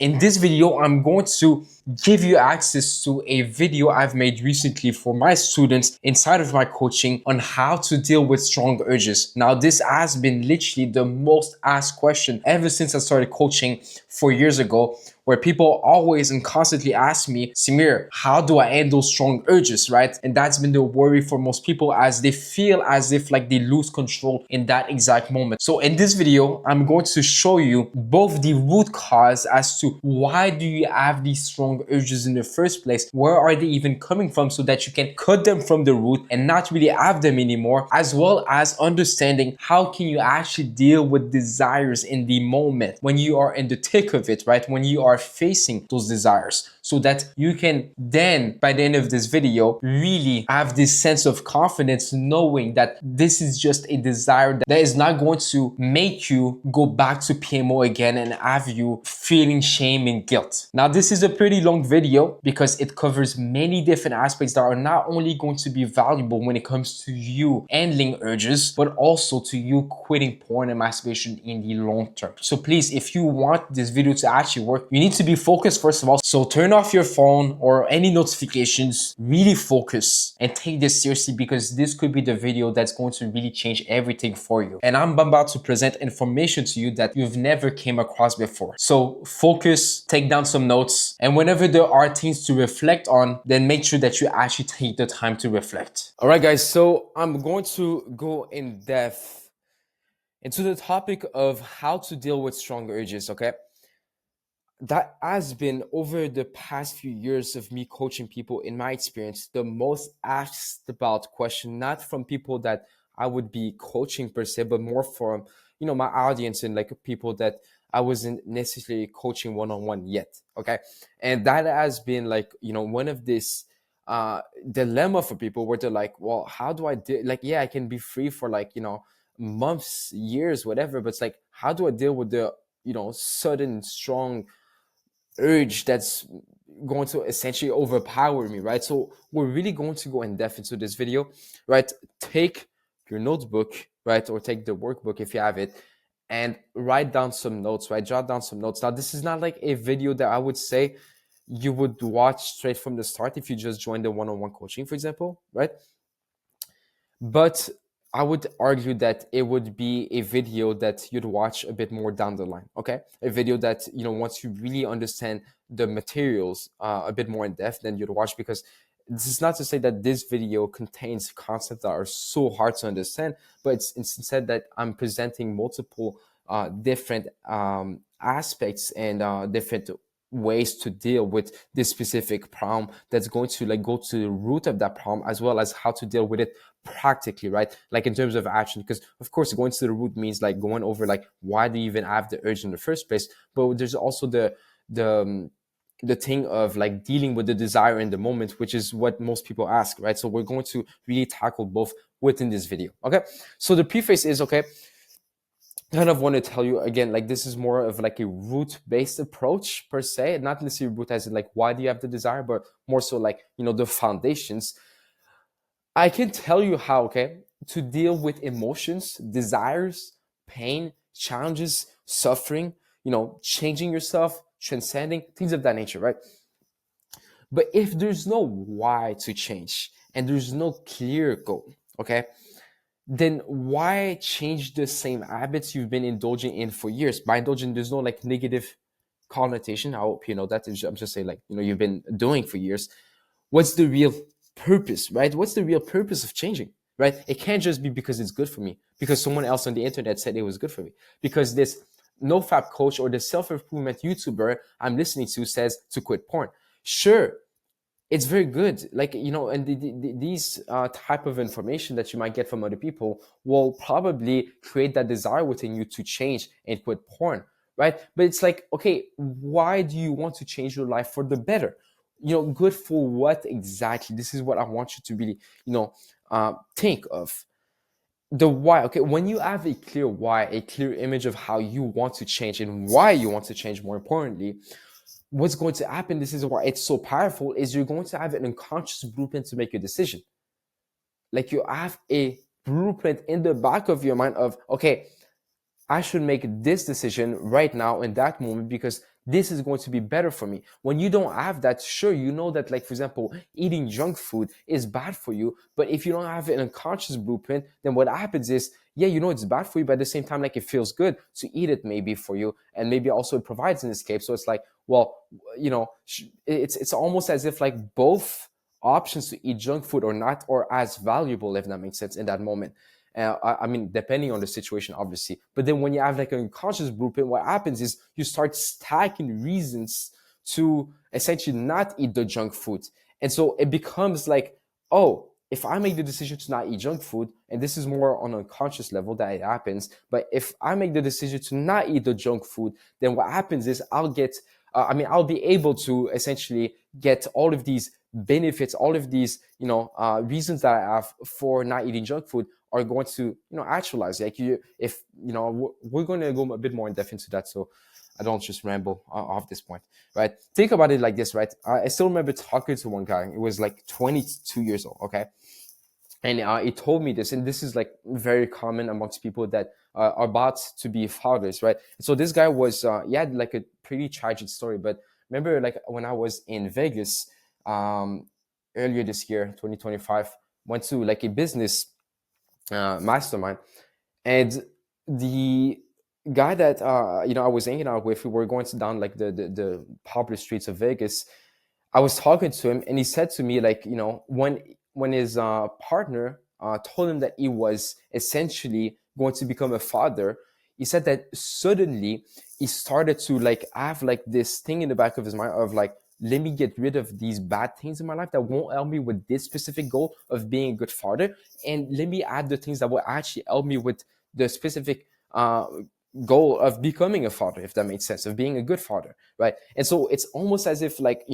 In this video, I'm going to give you access to a video I've made recently for my students inside of my coaching on how to deal with strong urges. Now, this has been literally the most asked question ever since I started coaching 4 years ago, where people always and constantly ask me, Samir, how do I handle strong urges, right? And that's been the worry for most people, as they feel as if like they lose control in that exact moment. So in this video, I'm going to show you both the root cause as to why do you have these strong urges in the first place, where are they even coming from, so that you can cut them from the root and not really have them anymore, as well as understanding how can you actually deal with desires in the moment when you are in the thick of it, right? When you are facing those desires, so that you can then, by the end of this video, really have this sense of confidence knowing that this is just a desire that is not going to make you go back to PMO again and have you feeling shame and guilt. Now, this is a pretty long video because it covers many different aspects that are not only going to be valuable when it comes to you handling urges, but also to you quitting porn and masturbation in the long term. So please, if you want this video to actually work, you need to be focused first of all. So turn off your phone or any notifications, really focus and take this seriously, because this could be the video that's going to really change everything for you. And I'm about to present information to you that you've never came across before. So focus, take down some notes, and whenever there are things to reflect on, then make sure that you actually take the time to reflect. All right, guys, so I'm going to go in depth into the topic of how to deal with strong urges, okay? That has been, over the past few years of me coaching people, in my experience, the most asked about question, not from people that I would be coaching per se, but more from, my audience and like people that I wasn't necessarily coaching one-on-one yet. Okay. And that has been like, one of this dilemma for people, where they're like, well, how do I do, like, yeah, I can be free for like, months, years, whatever, but it's like, how do I deal with the, sudden strong urge that's going to essentially overpower me, right? So we're really going to go in depth into this video, right? Take your notebook, right? Or take the workbook if you have it, and write down some notes, right? Jot down some notes. Now, this is not like a video that I would say you would watch straight from the start if you just joined the one-on-one coaching, for example, right? But I would argue that it would be a video that you'd watch a bit more down the line, okay? A video that, once you really understand the materials a bit more in depth, then you'd watch, because this is not to say that this video contains concepts that are so hard to understand, but it's instead that I'm presenting multiple different aspects and different ways to deal with this specific problem that's going to like go to the root of that problem, as well as how to deal with it practically, right? Like in terms of action, because of course going to the root means like going over like why do you even have the urge in the first place, but there's also the thing of like dealing with the desire in the moment, which is what most people ask, right? So we're going to really tackle both within this video. Okay, so the preface is, okay, kind of want to tell you again, like this is more of like a root-based approach per se, not necessarily root as in like why do you have the desire, but more so like the foundations. I can tell you how, okay, to deal with emotions, desires, pain, challenges, suffering, changing yourself, transcending, things of that nature, right? But if there's no why to change and there's no clear goal, okay, then why change the same habits you've been indulging in for years? By indulging, there's no like negative connotation. I hope you know that. I'm just saying, like, you've been doing for years. What's the real purpose, right? What's the real purpose of changing, right? It can't just be because it's good for me, because someone else on the internet said it was good for me, because this NoFap coach or the self-improvement YouTuber I'm listening to says to quit porn. Sure, it's very good, like, and these type of information that you might get from other people will probably create that desire within you to change and quit porn, right? But it's like, okay, why do you want to change your life for the better? Good for what exactly? This is what I want you to really think of. The why. Okay, when you have a clear why, a clear image of how you want to change and why you want to change, more importantly, what's going to happen, this is why it's so powerful, is you're going to have an unconscious blueprint to make a decision. Like you have a blueprint in the back of your mind of, okay, I should make this decision right now in that moment, because this is going to be better for me. When you don't have that, sure, you know that, like, for example, eating junk food is bad for you. But if you don't have an unconscious blueprint, then what happens is, yeah, you know it's bad for you, but at the same time, like, it feels good to eat it maybe for you. And maybe also it provides an escape. So it's like, well, it's almost as if like both options to eat junk food or not are as valuable, if that makes sense, in that moment. I mean, depending on the situation, obviously. But then when you have like an unconscious blueprint, what happens is you start stacking reasons to essentially not eat the junk food. And so it becomes like, oh, if I make the decision to not eat junk food, and this is more on a conscious level that it happens, but if I make the decision to not eat the junk food, then what happens is I'll be able to essentially get all of these benefits, all of these, reasons that I have for not eating junk food are going to, actualize. Like we're going to go a bit more in depth into that. So I don't just ramble off this point, right? Think about it like this, right? I still remember talking to one guy. It was like 22 years old, okay? And he told me this, and this is like very common amongst people that are about to be fathers, right? So this guy he had like a pretty tragic story. But remember, like when I was in Vegas earlier this year, 2025, went to like a business mastermind, and the guy that I was hanging out with, we were going down like the popular streets of Vegas. I was talking to him, and he said to me, like, when his partner told him that he was essentially going to become a father, he said that suddenly he started to like have like this thing in the back of his mind of like, let me get rid of these bad things in my life that won't help me with this specific goal of being a good father, and let me add the things that will actually help me with the specific goal of becoming a father, if that makes sense, of being a good father, right? And so it's almost as if like,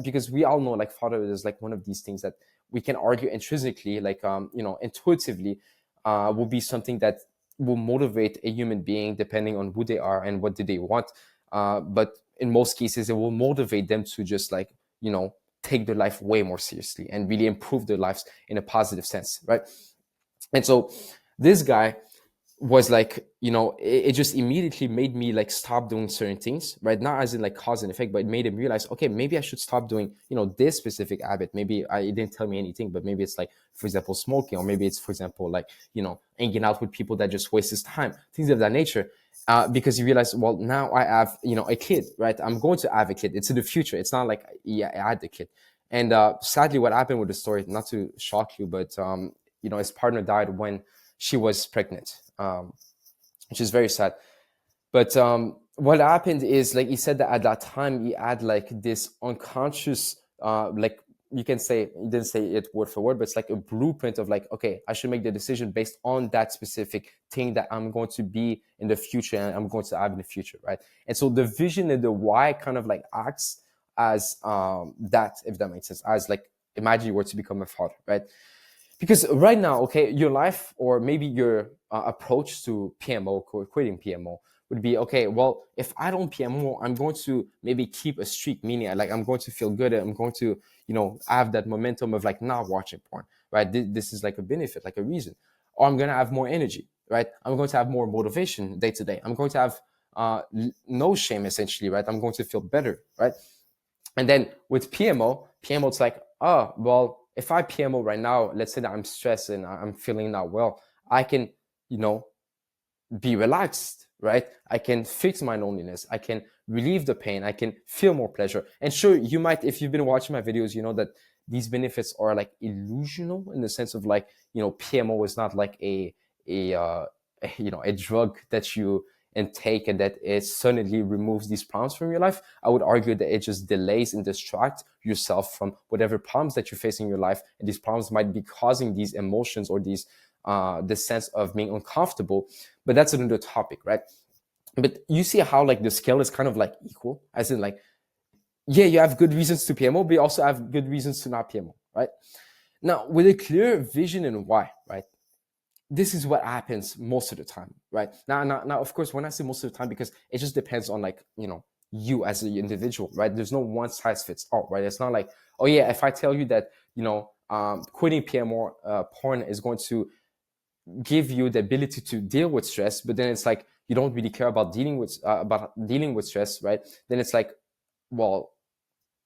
because we all know like fatherhood is like one of these things that we can argue intrinsically, like intuitively, will be something that will motivate a human being depending on who they are and what do they want. But in most cases, it will motivate them to just like, take their life way more seriously and really improve their lives in a positive sense, right? And so this guy was like, it just immediately made me like stop doing certain things, right? Not as in like cause and effect, but it made him realize, okay, maybe I should stop doing, this specific habit. Maybe it didn't tell me anything, but maybe it's like, for example, smoking, or maybe it's, for example, like, hanging out with people that just waste his time, things of that nature. Because you realize, well, now I have, a kid, right? I'm going to have a kid. It's in the future. It's not like, yeah, I had the kid. And sadly, what happened with the story, not to shock you, but, his partner died when she was pregnant, which is very sad. But what happened is, like he said, that at that time he had like this unconscious, like you can say, he didn't say it word for word, but it's like a blueprint of like, okay, I should make the decision based on that specific thing that I'm going to be in the future and I'm going to have in the future, right? And so the vision and the why kind of like acts as that, if that makes sense, as like, imagine you were to become a father, right? Because right now, okay, your life or maybe your approach to PMO, quitting PMO, would be, okay, well, if I don't PMO, I'm going to maybe keep a streak, meaning like I'm going to feel good. I'm going to, have that momentum of like not watching porn, right? This is like a benefit, like a reason. Or I'm going to have more energy, right? I'm going to have more motivation day to day. I'm going to have no shame, essentially, right? I'm going to feel better, right? And then with PMO, it's like, oh, well, if I PMO right now, let's say that I'm stressed and I'm feeling not well, I can, be relaxed, right? I can fix my loneliness. I can relieve the pain. I can feel more pleasure. And sure, you might, if you've been watching my videos, you know that these benefits are like illusional in the sense of like, PMO is not like a drug that you intake and that it suddenly removes these problems from your life. I would argue that it just delays and distracts yourself from whatever problems that you're facing in your life. And these problems might be causing these emotions or these this sense of being uncomfortable. But that's another topic, right? But you see how like the scale is kind of like equal, as in like, yeah, you have good reasons to PMO, but you also have good reasons to not PMO, right? Now, with a clear vision and why, right? This is what happens most of the time, right? Now, of course, when I say most of the time, because it just depends on like, you as an individual, right? There's no one size fits all, right? It's not like, oh yeah, if I tell you that, quitting PMO porn is going to give you the ability to deal with stress, but then it's like, you don't really care about dealing with stress, right? Then it's like, well,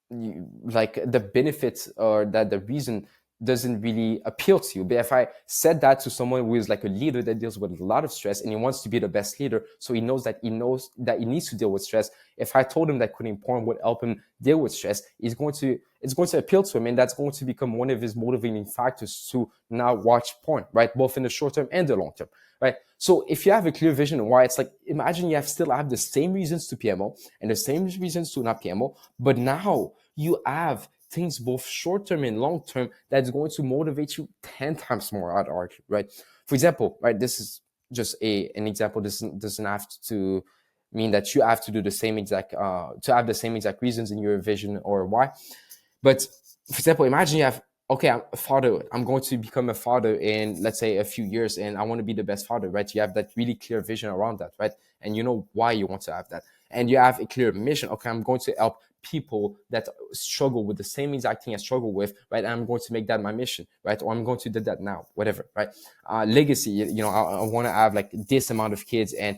like the benefits or that the reason doesn't really appeal to you. But if I said that to someone who is like a leader that deals with a lot of stress and he wants to be the best leader, so he knows that he needs to deal with stress. If I told him that quitting porn would help him deal with stress, it's going to appeal to him, and that's going to become one of his motivating factors to now watch porn, right? Both in the short term and the long term, right? So if you have a clear vision of why, it's like, imagine you still have the same reasons to PMO and the same reasons to not PMO, but now you have things both short term and long term that's going to motivate you 10 times more, I'd argue, right? For example, right, this is just an example. This doesn't have to mean that you have to do the same exact to have the same exact reasons in your vision or why. But for example, imagine you have, okay, I'm a father, I'm going to become a father in, let's say, a few years, and I want to be the best father, right? You have that really clear vision around that, right? And you know why you want to have that, and you have a clear mission. Okay, I'm going to help people that struggle with the same exact thing I struggle with, right? And I'm going to make that my mission, right? Or I'm going to do that now, whatever, right? Legacy, I want to have like this amount of kids and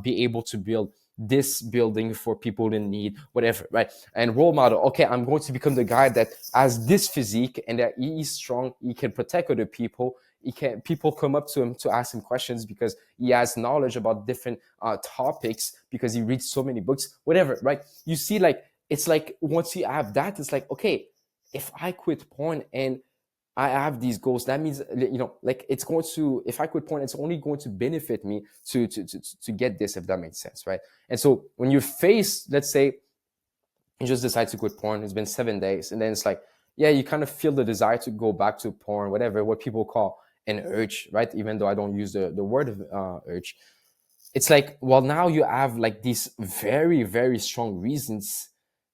be able to build this building for people in need, whatever, right? And role model, okay, I'm going to become the guy that has this physique and that he is strong, he can protect other people, people come up to him to ask him questions because he has knowledge about different topics because he reads so many books, whatever, right? You see, like, it's like once you have that, it's like, okay, if I quit porn and I have these goals, that means, like, it's going to, if I quit porn, it's only going to benefit me to get this, if that makes sense, right? And so when you face, let's say, you just decide to quit porn, it's been 7 days, and then it's like, yeah, you kind of feel the desire to go back to porn, whatever, what people call an urge, right? Even though I don't use the word of urge. It's like, well, now you have like these very, very strong reasons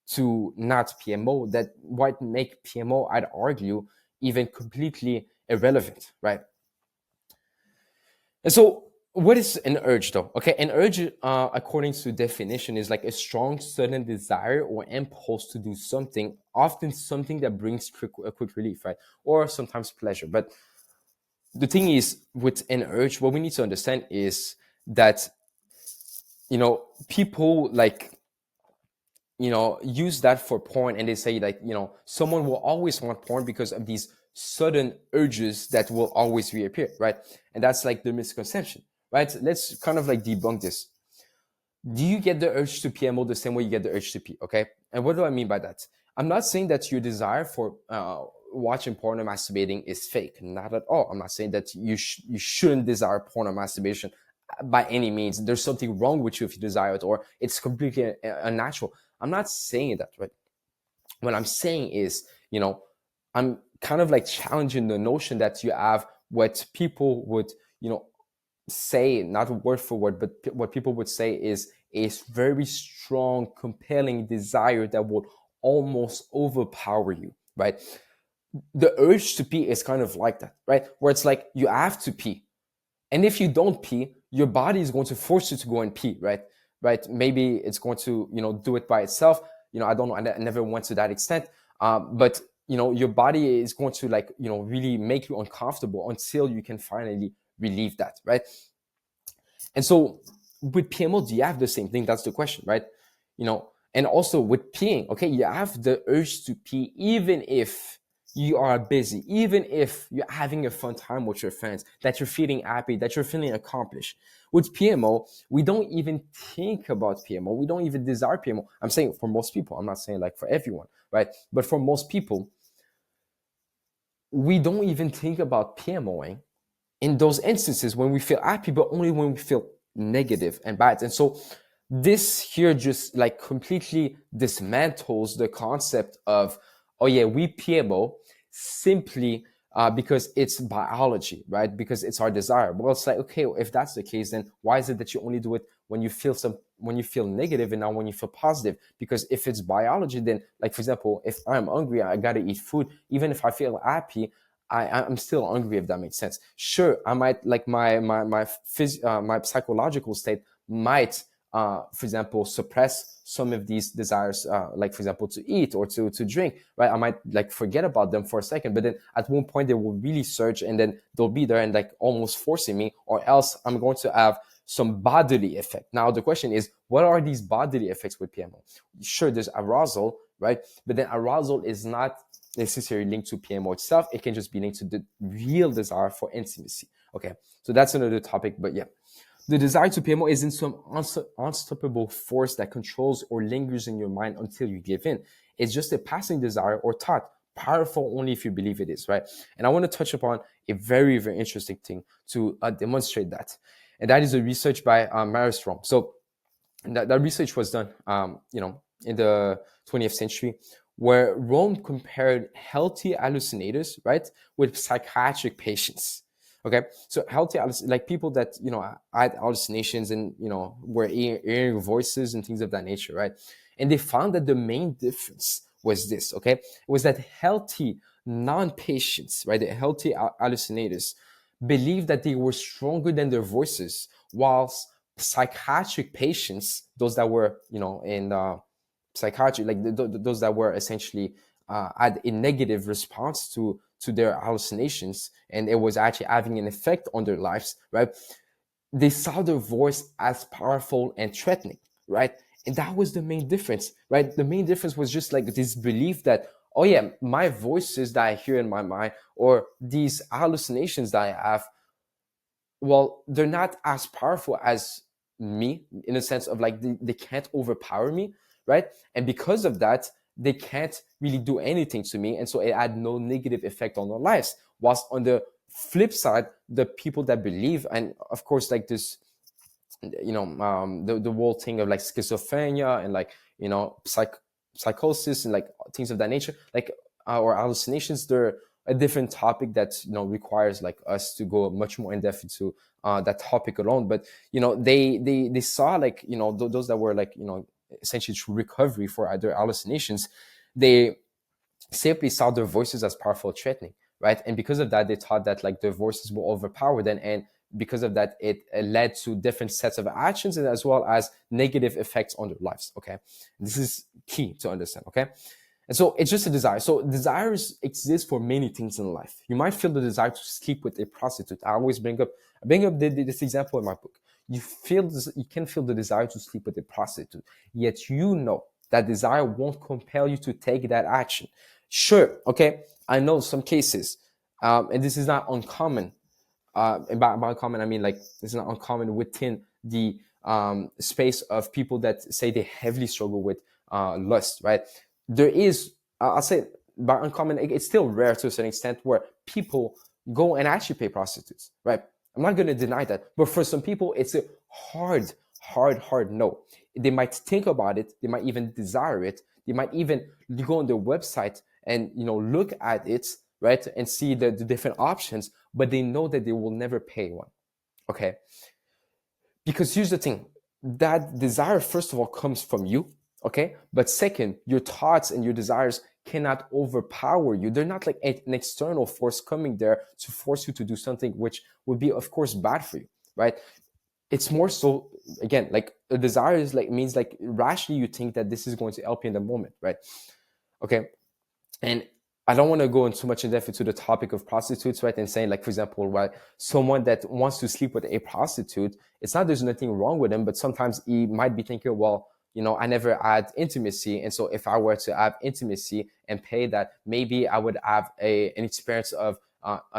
to not PMO that might make PMO, I'd argue, even completely irrelevant, right? And so, what is an urge, though? Okay, an urge, according to definition, is like a strong, sudden desire or impulse to do something, often something that brings a quick relief, right? Or sometimes pleasure. But the thing is, with an urge, what we need to understand is that, people like, use that for porn, and they say, like, someone will always want porn because of these sudden urges that will always reappear, right? And that's like the misconception, right? Let's kind of like debunk this. Do you get the urge to PMO the same way you get the urge to pee? Okay, and what do I mean by that? I'm not saying that your desire for watching porn or masturbating is fake, not at all. I'm not saying that you shouldn't desire porn or masturbation by any means. There's something wrong with you if you desire it, or it's completely unnatural. I'm not saying that, right? What I'm saying is, I'm kind of like challenging the notion that you have what people would, say, not word for word, but what people would say is a very strong, compelling desire that would almost overpower you, right? The urge to pee is kind of like that, right? Where it's like you have to pee. And if you don't pee, your body is going to force you to go and pee, right? Right? Maybe it's going to, do it by itself. I don't know. I never went to that extent. But your body is going to, like, really make you uncomfortable until you can finally relieve that, right? And so with PMO, do you have the same thing? That's the question, right? And also with peeing, okay, you have the urge to pee even if you are busy, even if you're having a fun time with your friends, that you're feeling happy, that you're feeling accomplished. With PMO, we don't even think about PMO. We don't even desire PMO. I'm saying for most people. I'm not saying like for everyone, right? But for most people, we don't even think about PMOing in those instances when we feel happy, but only when we feel negative and bad. And so this here just like completely dismantles the concept of, oh yeah, we PMO simply because it's biology, right? Because it's our desire. Well, it's like, okay, if that's the case, then why is it that you only do it when you feel negative and not when you feel positive? Because if it's biology, then, like, for example, if I'm hungry, I gotta eat food. Even if I feel happy, I'm still hungry, if that makes sense. Sure, I might, like, my psychological state might, for example, suppress some of these desires, like, for example, to eat or to drink, right? I might like forget about them for a second, but then at one point they will really surge, and then they'll be there and like almost forcing me, or else I'm going to have some bodily effect. Now the question is, what are these bodily effects with PMO? Sure, there's arousal, right? But then arousal is not necessarily linked to PMO itself. It can just be linked to the real desire for intimacy. Okay, so that's another topic, but yeah. The desire to PMO isn't some unstoppable force that controls or lingers in your mind until you give in. It's just a passing desire or thought, powerful only if you believe it is, right? And I want to touch upon a very, very interesting thing to demonstrate that. And that is a research by Maris Rome. So that research was done, in the 20th century, where Rome compared healthy hallucinators, right, with psychiatric patients. Okay, so healthy, like people that had hallucinations and were hearing voices and things of that nature, right? And they found that the main difference was this. Okay, it was that healthy non-patients, right, the healthy hallucinators, believed that they were stronger than their voices, whilst psychiatric patients, those that were in psychiatry, like those that were essentially had a negative response to their hallucinations, and it was actually having an effect on their lives, right? They saw their voice as powerful and threatening, right? And that was the main difference, right? The main difference was just like this belief that, oh yeah, my voices that I hear in my mind, or these hallucinations that I have, well, they're not as powerful as me, in a sense of like they can't overpower me, right? And because of that, they can't really do anything to me, and so it had no negative effect on their lives. Whilst on the flip side, the people that believe, and of course, like this, the whole thing of like schizophrenia and like psychosis and like things of that nature, like or hallucinations, they're a different topic that requires like us to go much more in depth into that topic alone. But they saw like those that were like essentially through recovery for their hallucinations, they simply saw their voices as powerful, threatening, right? And because of that, they thought that like their voices will overpower them, and because of that, it led to different sets of actions and as well as negative effects on their lives. Okay, this is key to understand. Okay. And so it's just a desire. So desires exist for many things in life. You might feel the desire to sleep with a prostitute. I always bring up this example in my book. You can feel the desire to sleep with a prostitute, yet that desire won't compel you to take that action. Sure, okay, I know some cases, and this is not uncommon. And by uncommon, I mean like it's not uncommon within the space of people that say they heavily struggle with lust, right? There is, I'll say, by uncommon, it's still rare to a certain extent where people go and actually pay prostitutes, right? I'm not going to deny that, but for some people, it's a hard no. They might think about it, they might even desire it, they might even go on their website and look at it, right, and see the different options, but they know that they will never pay one. Okay, because here's the thing: that desire, first of all, comes from you. Okay, but second, your thoughts and your desires cannot overpower you. They're not like an external force coming there to force you to do something which would be, of course, bad for you, right? It's more so, again, like a desire is like means like rationally you think that this is going to help you in the moment, right? Okay, and I don't want to go in too much in depth into the topic of prostitutes, right? And saying, like, for example, right, someone that wants to sleep with a prostitute, it's not there's nothing wrong with him, but sometimes he might be thinking, well, I never had intimacy, and so if I were to have intimacy and pay that, maybe I would have an experience of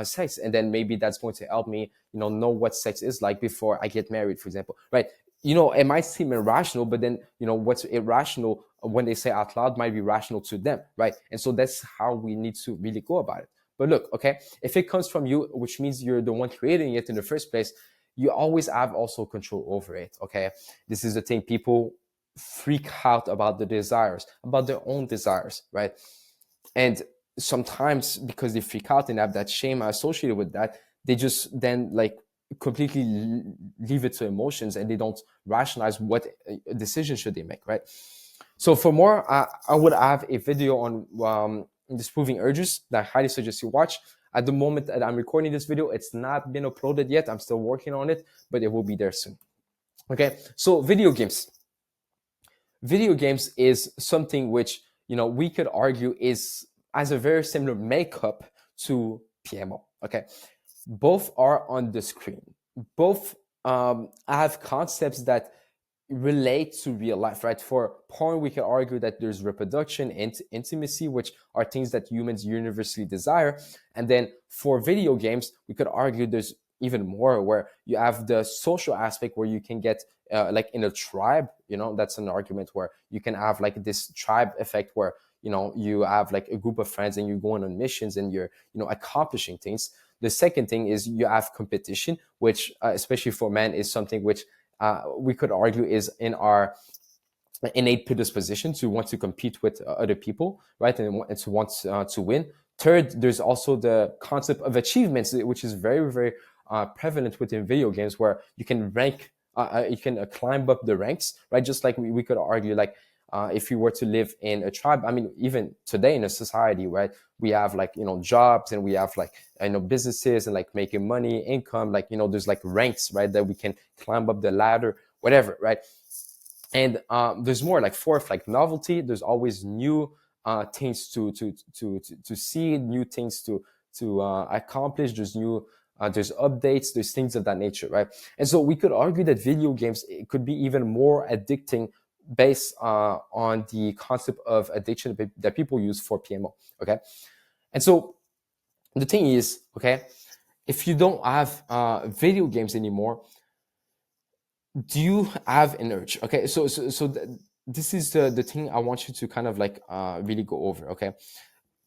sex, and then maybe that's going to help me, know what sex is like before I get married, for example, right? It might seem irrational, but then, what's irrational when they say out loud might be rational to them, right? And so that's how we need to really go about it. But look, okay, if it comes from you, which means you're the one creating it in the first place, you always have also control over it, okay? This is the thing. People freak out about the desires, about their own desires, right? And sometimes because they freak out and have that shame associated with that, they just then like completely leave it to emotions, and they don't rationalize what decision should they make, right? So for more, I would have a video on disproving urges that I highly suggest you watch. At the moment that I'm recording this video, it's not been uploaded yet. I'm still working on it, but it will be there soon. Okay, so video games. Video games is something which, we could argue has a very similar makeup to PMO. Okay, both are on the screen. Both I have concepts that relate to real life, right? For porn, we can argue that there's reproduction and intimacy, which are things that humans universally desire. And then for video games, we could argue there's even more, where you have the social aspect, where you can get like in a tribe, that's an argument where you can have like this tribe effect, where you have like a group of friends and you're going on missions and you're accomplishing things. The second thing is you have competition, which especially for men is something which we could argue is in our innate predisposition to want to compete with other people, right? And to want to win. Third, there's also the concept of achievements, which is very, very prevalent within video games, where you can rank, you can climb up the ranks, right? Just like we could argue, like if you were to live in a tribe, I mean, even today in a society, right? We have like, jobs, and we have like, businesses, and like making money, income, like, there's like ranks, right? That we can climb up the ladder, whatever, right? And there's more, like fourth, like novelty. There's always new things to see, new things to accomplish. There's new there's updates, there's things of that nature, right? And so we could argue that video games, it could be even more addicting based on the concept of addiction that people use for PMO. Okay, and so the thing is, okay, if you don't have video games anymore, do you have an urge? Okay, so this is the thing I want you to kind of like really go over. Okay,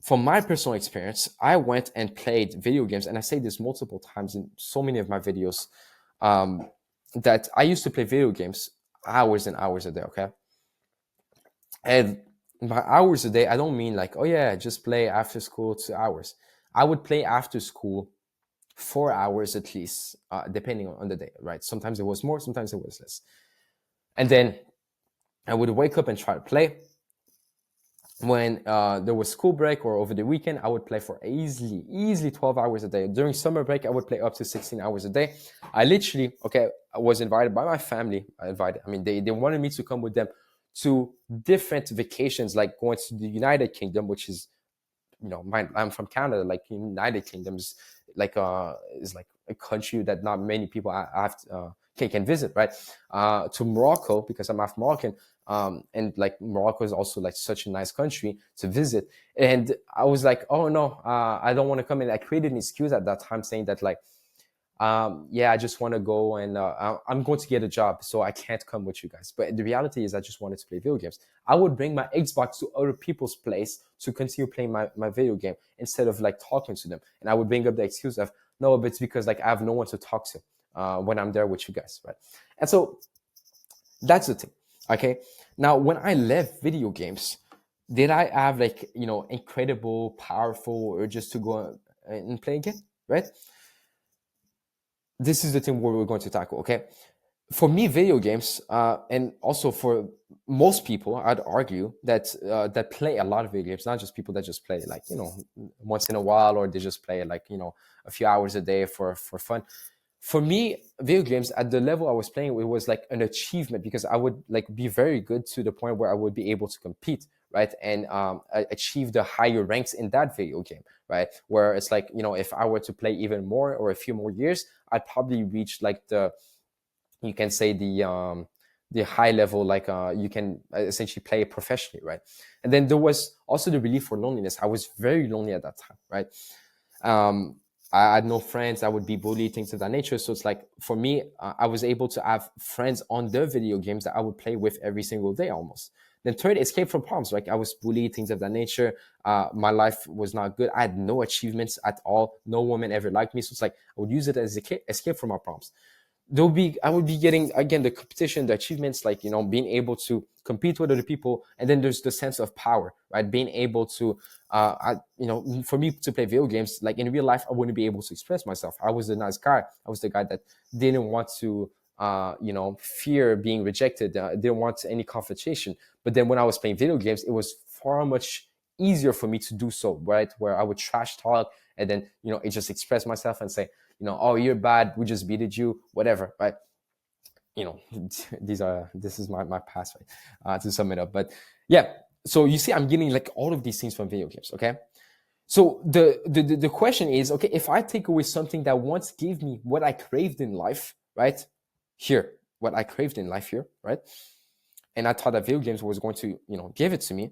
from my personal experience, I went and played video games, and I say this multiple times in so many of my videos, that I used to play video games hours and hours a day. Okay, and by hours a day, I don't mean like, oh yeah, just play after school 2 hours. I would play after school 4 hours at least, depending on the day, right? Sometimes it was more, sometimes it was less. And then I would wake up and try to play. When there was school break or over the weekend, I would play for easily 12 hours a day. During summer break, I would play up to 16 hours a day. I literally, okay, I was invited by my family. They wanted me to come with them to different vacations, like going to the United Kingdom, which is, I'm from Canada. Like United Kingdom is like a country that not many people can visit, right? To Morocco, because I'm half Moroccan, and like Morocco is also like such a nice country to visit. And I was like, oh no, I don't want to come. And I created an excuse at that time, saying that like, yeah, I just want to go, and I'm going to get a job, so I can't come with you guys. But the reality is I just wanted to play video games. I would bring my Xbox to other people's place to continue playing my video game instead of like talking to them. And I would bring up the excuse of, no, but it's because like I have no one to talk to when I'm there with you guys, right? And so that's the thing. Okay, now when I left video games, did I have like, incredible, powerful urges to go and play again, right? This is the thing where we're going to tackle. Okay, for me, video games, and also for most people, I'd argue that that play a lot of video games, not just people that just play like, once in a while, or they just play like, a few hours a day for fun. For me, video games at the level I was playing, it was like an achievement, because I would like be very good to the point where I would be able to compete, right? And achieve the higher ranks in that video game, right? Where it's like, if I were to play even more or a few more years, I'd probably reach like you can say the high level, like you can essentially play professionally, right? And then there was also the relief for loneliness. I was very lonely at that time, right? I had no friends. I would be bullied, things of that nature. So it's like, for me, I was able to have friends on the video games that I would play with every single day almost. Then third, escape from problems. Like I was bullied, things of that nature. My life was not good. I had no achievements at all. No woman ever liked me. So it's like, I would use it as escape from my problems. I would be getting, again, the competition, the achievements, like, being able to compete with other people. And then there's the sense of power, right? Being able to, for me to play video games, like in real life, I wouldn't be able to express myself. I was the nice guy. I was the guy that didn't want to, fear being rejected, didn't want any confrontation. But then when I was playing video games, it was far much easier for me to do so, right? Where I would trash talk, and then, it just express myself and say, oh, you're bad, we just beated you, whatever, right? This is my past, right? To sum it up. But yeah, so you see, I'm getting like all of these things from video games. Okay, so the question is, okay, if I take away something that once gave me what I craved in life, right? here, what I craved in life here, right? And I thought that video games was going to, give it to me.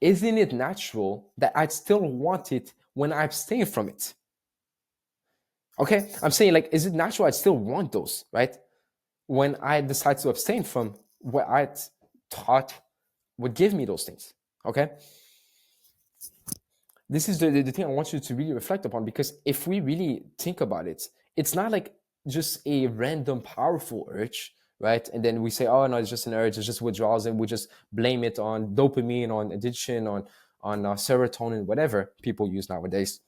Isn't it natural that I'd still want it when I abstain from it? Okay, I'm saying, like, is it natural I'd still want those, right? When I decide to abstain from what I thought would give me those things. Okay, this is the thing I want you to really reflect upon, because if we really think about it, it's not like just a random powerful urge, right? And then we say, oh no, it's just an urge, it's just withdrawals, and we just blame it on dopamine, on addiction, on serotonin, whatever people use nowadays.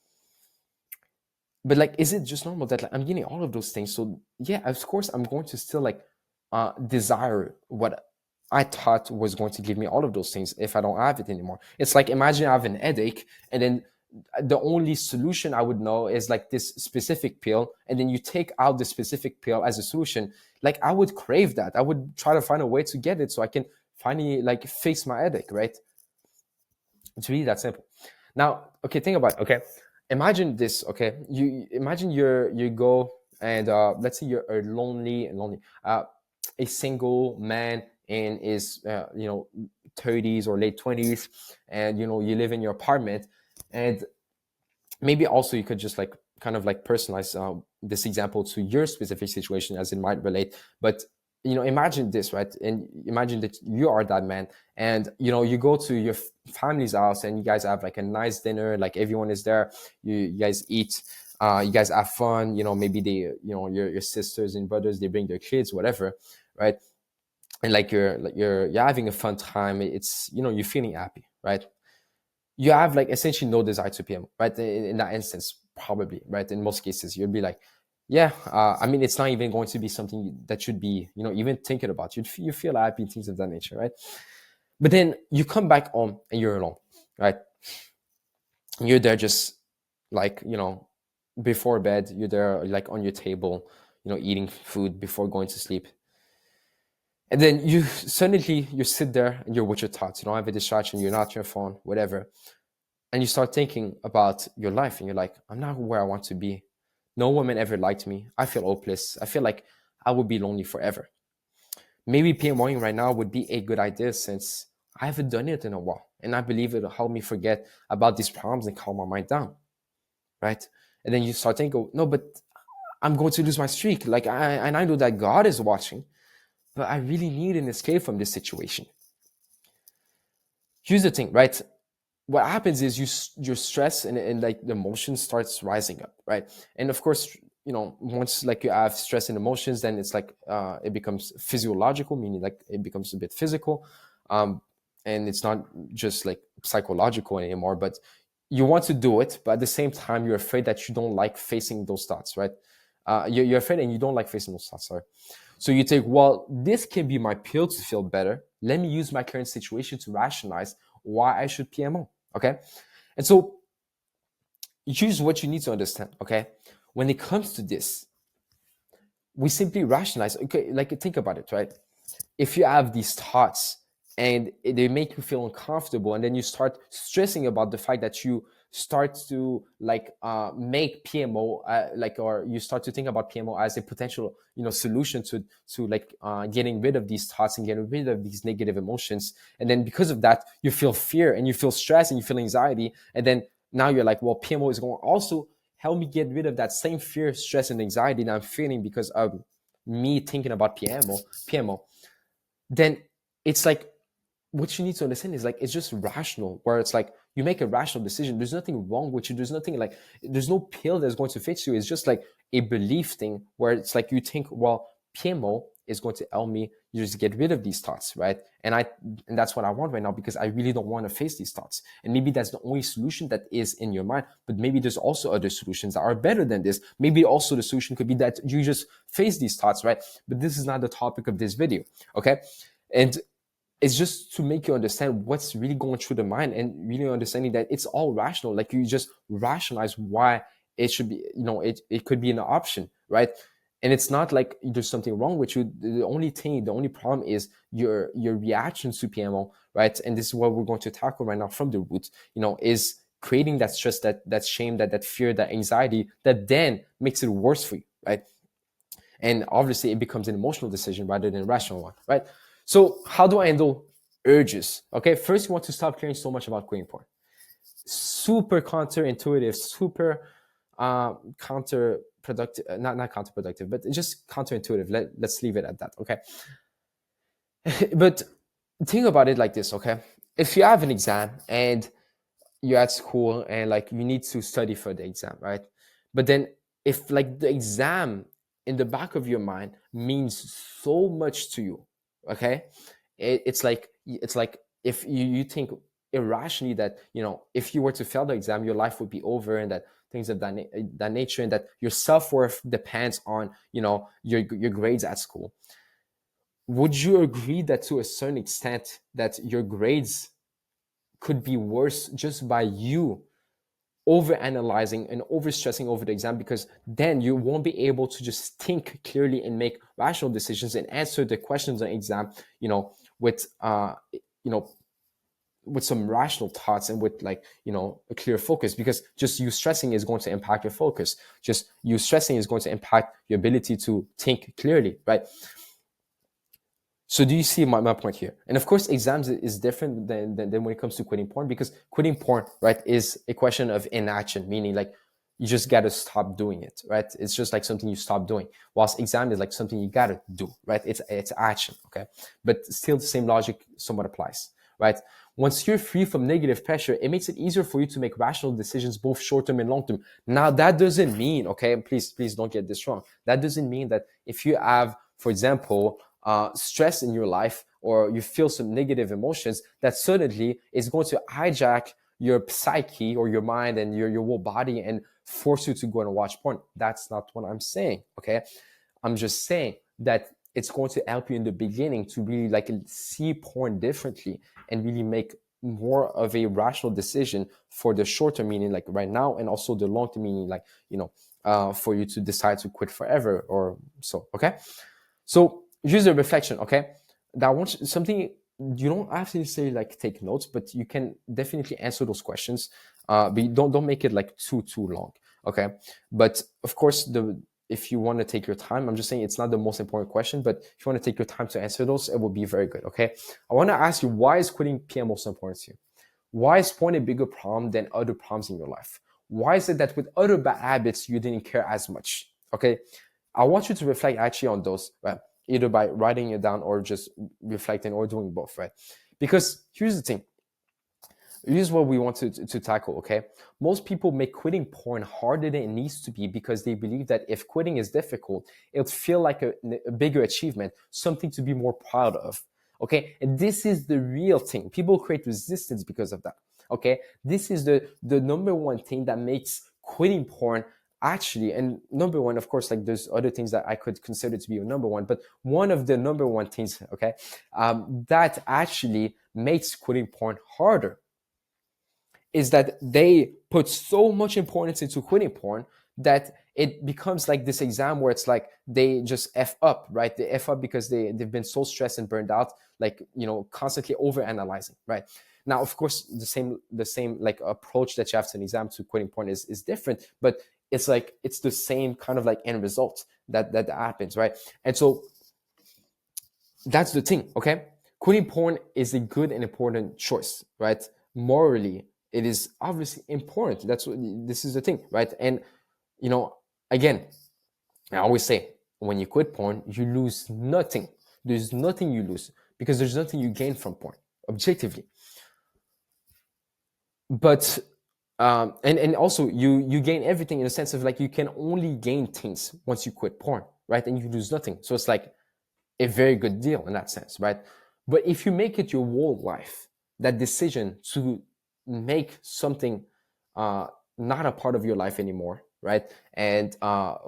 But like, is it just normal that, like, I'm getting all of those things? So yeah, of course I'm going to still, like, desire what I thought was going to give me all of those things if I don't have it anymore. It's like, imagine I have an headache, and then the only solution I would know is like this specific pill, and then you take out the specific pill as a solution. Like, I would crave that. I would try to find a way to get it so I can finally, like, fix my headache, right? It's really that simple. Now, okay, think about it. Okay, imagine this. Okay, you imagine you go, and let's say you're a lonely, a single man in his 30s or late 20s, and you live in your apartment. And maybe also you could just, like, kind of like personalize this example to your specific situation as it might relate. But imagine this, right? And imagine that you are that man, and you go to your family's house, and you guys have like a nice dinner, like everyone is there, you guys eat, you guys have fun, maybe they, your sisters and brothers, they bring their kids, whatever, right? And like you're having a fun time. It's, you're feeling happy, right? You have, like, essentially no desire to PM, right? In that instance, probably, right? In most cases, you'd be like, yeah, I mean, it's not even going to be something that should be, even thinking about. You feel happy, things of that nature, right? But then you come back home and you're alone, right? You're there just, like, before bed, you're there, like, on your table, eating food before going to sleep. And then you sit there and you're with your thoughts. You don't have a distraction. You're not on your phone, whatever. And you start thinking about your life, and you're like, I'm not where I want to be. No woman ever liked me. I feel hopeless. I feel like I would be lonely forever. Maybe PMOing right now would be a good idea, since I haven't done it in a while. And I believe it'll help me forget about these problems and calm my mind down, right? And then you start thinking, no, but I'm going to lose my streak. Like, I know that God is watching, but I really need an escape from this situation. Here's the thing, right? What happens is your stress and like the emotion starts rising up, right? And of course, once, like, you have stress and emotions, then it's like it becomes physiological, meaning like it becomes a bit physical, and it's not just like psychological anymore. But you want to do it, but at the same time, you're afraid that you don't like facing those thoughts, right? You're afraid and you don't like facing those thoughts, sorry. So you think, well, this can be my pill to feel better. Let me use my current situation to rationalize why I should PMO. Okay. And so here's what you need to understand. Okay. When it comes to this, we simply rationalize. Okay. Like, think about it, right? If you have these thoughts and they make you feel uncomfortable, and then you start stressing about the fact that you start to, like, make PMO, like, or you start to think about PMO as a potential, solution to like getting rid of these thoughts and getting rid of these negative emotions. And then because of that, you feel fear and you feel stress and you feel anxiety. And then now you're like, well, PMO is going to also help me get rid of that same fear, stress, and anxiety that I'm feeling because of me thinking about PMO. Then it's like, what you need to understand is, like, it's just rational, where it's like you make a rational decision. There's nothing wrong with you. There's nothing, like, there's no pill that's going to fix you. It's just like a belief thing, where it's like you think, well, PMO is going to help me just get rid of these thoughts, right? And that's what I want right now, because I really don't want to face these thoughts. And maybe that's the only solution that is in your mind, but maybe there's also other solutions that are better than this. Maybe also the solution could be that you just face these thoughts, right? But this is not the topic of this video, okay? And it's just to make you understand what's really going through the mind, and really understanding that it's all rational. Like, you just rationalize why it should be, it could be an option, right? And it's not like there's something wrong with you. The only problem is your reaction to PMO, right? And this is what we're going to tackle right now from the root, is creating that stress, that shame, that fear, that anxiety, that then makes it worse for you, right? And obviously it becomes an emotional decision rather than a rational one, right? So how do I handle urges? Okay, first you want to stop caring so much about quitting porn. Super counterintuitive, super counterproductive, not counterproductive, but just counterintuitive. Let's leave it at that, okay? But think about it like this, okay? If you have an exam and you're at school and like you need to study for the exam, right? But then if like the exam in the back of your mind means so much to you, okay? It's like if you think irrationally that, you know, if you were to fail the exam, your life would be over, and that things of that nature, and that your self-worth depends on, you know, your grades at school. Would you agree that to a certain extent that your grades could be worse just by you over analyzing and over stressing over the exam? Because then you won't be able to just think clearly and make rational decisions and answer the questions on exam, you know, with you know, with some rational thoughts and with, like, you know, a clear focus. Because just you stressing is going to impact your focus. Just you stressing is going to impact your ability to think clearly, right? So do you see my point here? And of course, exams is different than when it comes to quitting porn, because quitting porn, right, is a question of inaction, meaning like you just got to stop doing it, right? It's just like something you stop doing. Whilst exam is like something you got to do, right? It's action, okay? But still the same logic somewhat applies, right? Once you're free from negative pressure, it makes it easier for you to make rational decisions, both short-term and long-term. Now, that doesn't mean, okay, please don't get this wrong. That doesn't mean that if you have, for example, stress in your life, or you feel some negative emotions, that suddenly is going to hijack your psyche or your mind and your whole body and force you to go and watch porn. That's not what I'm saying, okay? I'm just saying that it's going to help you in the beginning to really like see porn differently and really make more of a rational decision for the short term, meaning like right now, and also the long term, meaning like, you know, for you to decide to quit forever or so, okay? So here's a reflection, okay? That wants something, you don't have to say like take notes, but you can definitely answer those questions. But you don't make it like too long, okay? But of course, if you want to take your time, I'm just saying it's not the most important question, but if you want to take your time to answer those, it will be very good, okay? I want to ask you, why is quitting PM so important to you? Why is porn a bigger problem than other problems in your life? Why is it that with other bad habits, you didn't care as much, okay? I want you to reflect actually on those, right? Either by writing it down or just reflecting or doing both, right? Because here's the thing. Here's what we want to tackle, okay? Most people make quitting porn harder than it needs to be because they believe that if quitting is difficult, it'll feel like a bigger achievement, something to be more proud of, okay? And this is the real thing. People create resistance because of that, okay? This is the number one thing that makes quitting porn actually, and number one, of course, like there's other things that I could consider to be a number one, but one of the number one things, okay, that actually makes quitting porn harder is that they put so much importance into quitting porn that it becomes like this exam where it's like they just F up, right? They F up because they've been so stressed and burned out, like, you know, constantly over analyzing, right? Now, of course, the same like approach that you have to an exam to quitting porn is different, but it's like it's the same kind of like end result that happens, right? And so that's the thing, okay? Quitting porn is a good and important choice, right? Morally, it is obviously important. This is the thing, right? And, you know, again, I always say, when you quit porn, you lose nothing. There's nothing you lose because there's nothing you gain from porn, objectively. But and also you gain everything in the sense of like you can only gain things once you quit porn, right? And you lose nothing. So it's like a very good deal in that sense, right? But if you make it your whole life, that decision to make something not a part of your life anymore, right? And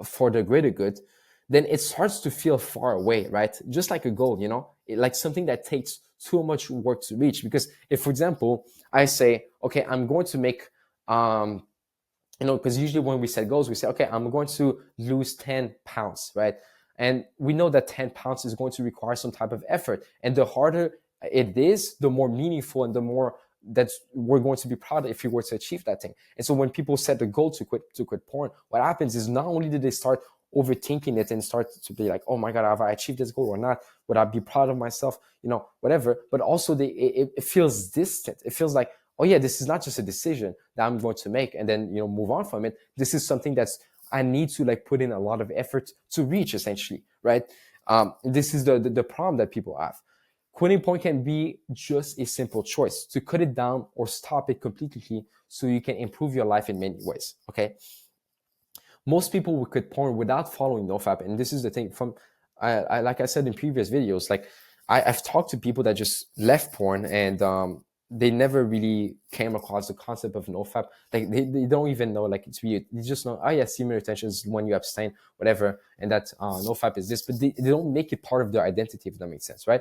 for the greater good, then it starts to feel far away, right? Just like a goal, you know, like something that takes too much work to reach. Because if, for example, I say, okay, I'm going to make, you know, because usually when we set goals, we say, okay, I'm going to lose 10 pounds, right? And we know that 10 pounds is going to require some type of effort. And the harder it is, the more meaningful and the more that we're going to be proud if we were to achieve that thing. And so when people set the goal to quit porn, what happens is not only do they start overthinking it and start to be like, oh my God, have I achieved this goal or not? Would I be proud of myself? Whatever. But also it feels distant. It feels like, oh yeah, this is not just a decision that I'm going to make and then, move on from it. This is something I need to like put in a lot of effort to reach, essentially, right? This is the problem that people have. Quitting point can be just a simple choice to cut it down or stop it completely so you can improve your life in many ways. Okay. Most people would quit porn without following NoFap. And this is the thing I like I said in previous videos, like I've talked to people that just left porn and they never really came across the concept of NoFap. Like they don't even know like it's weird. They just know, oh yeah, semen retention is when you abstain, whatever. And that NoFap is this, but they don't make it part of their identity, if that makes sense, right?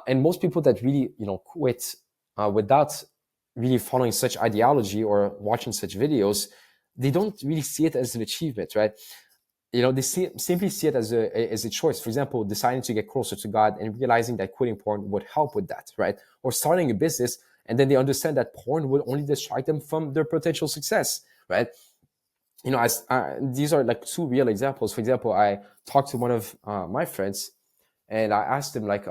And most people that really, quit without really following such ideology or watching such videos, they don't really see it as an achievement, right? They simply see it as a choice. For example, deciding to get closer to God and realizing that quitting porn would help with that, right? Or starting a business, and then they understand that porn would only distract them from their potential success, right? As these are like two real examples. For example, I talked to one of my friends, and I asked him like,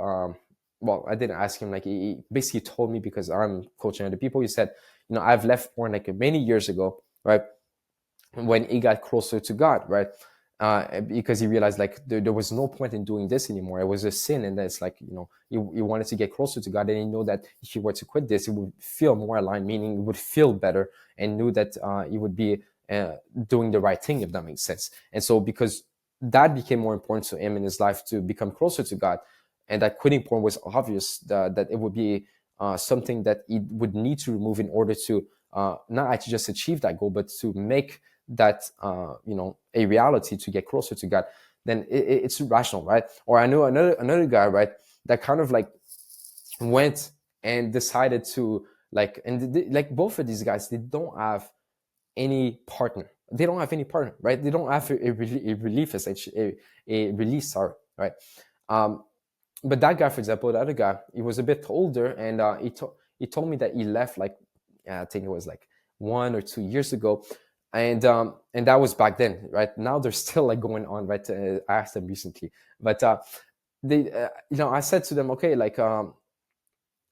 well, I didn't ask him, like he basically told me, because I'm coaching other people. He said, I've left porn like many years ago, right? When he got closer to God, right? Because he realized like there was no point in doing this anymore. It was a sin, and it's like he wanted to get closer to God, and he knew that if he were to quit this, he would feel more aligned, meaning he would feel better, and knew that he would be doing the right thing, if that makes sense. And so because that became more important to him in his life to become closer to God, and that quitting porn was obvious, that it would be something that he would need to remove in order to not actually just achieve that goal, but to make that a reality, to get closer to God, then it's rational, right? Or I know another guy, right, that kind of like went and decided to like, and like both of these guys, they don't have any partner. They don't have any partner, right? They don't have a relief, essentially, a release, sorry, right? But that guy, for example, the other guy, he was a bit older, and he told me that he left like, I think it was like 1 or 2 years ago, and that was back then, right? Now they're still like going on, right? I asked them recently, but they, I said to them, okay, like,